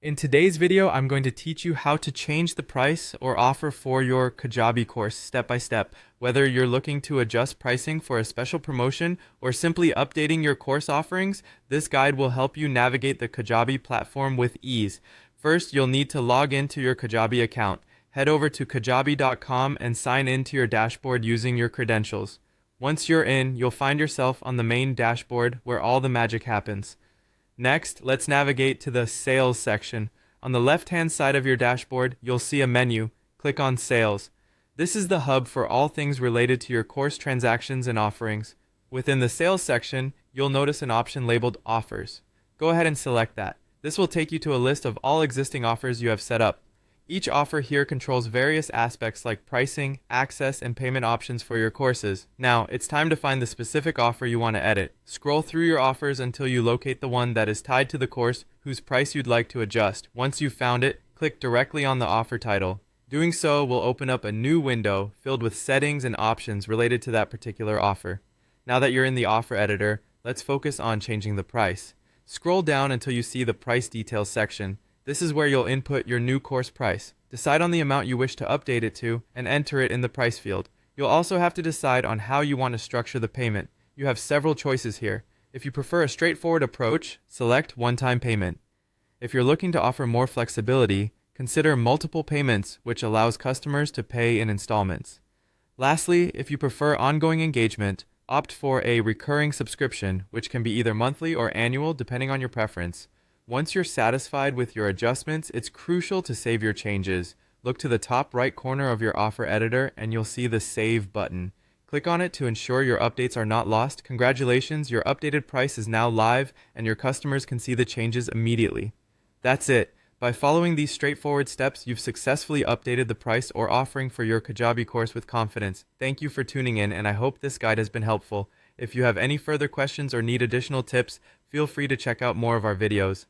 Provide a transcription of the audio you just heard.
In today's video, I'm going to teach you how to change the price or offer for your Kajabi course step by step. Whether you're looking to adjust pricing for a special promotion or simply updating your course offerings, this guide will help you navigate the Kajabi platform with ease. First, you'll need to log into your Kajabi account. Head over to kajabi.com and sign in to your dashboard using your credentials. Once you're in, you'll find yourself on the main dashboard where all the magic happens. Next, let's navigate to the Sales section. On the left-hand side of your dashboard, you'll see a menu. Click on Sales. This is the hub for all things related to your course transactions and offerings. Within the Sales section, you'll notice an option labeled Offers. Go ahead and select that. This will take you to a list of all existing offers you have set up. Each offer here controls various aspects like pricing, access, and payment options for your courses. Now, it's time to find the specific offer you want to edit. Scroll through your offers until you locate the one that is tied to the course whose price you'd like to adjust. Once you've found it, click directly on the offer title. Doing so will open up a new window filled with settings and options related to that particular offer. Now that you're in the offer editor, let's focus on changing the price. Scroll down until you see the price details section. This is where you'll input your new course price. Decide on the amount you wish to update it to and enter it in the price field. You'll also have to decide on how you want to structure the payment. You have several choices here. If you prefer a straightforward approach, select one-time payment. If you're looking to offer more flexibility, consider multiple payments, which allows customers to pay in installments. Lastly, if you prefer ongoing engagement, opt for a recurring subscription, which can be either monthly or annual depending on your preference. Once you're satisfied with your adjustments, it's crucial to save your changes. Look to the top right corner of your offer editor and you'll see the Save button. Click on it to ensure your updates are not lost. Congratulations, your updated price is now live and your customers can see the changes immediately. That's it. By following these straightforward steps, you've successfully updated the price or offering for your Kajabi course with confidence. Thank you for tuning in, and I hope this guide has been helpful. If you have any further questions or need additional tips, feel free to check out more of our videos.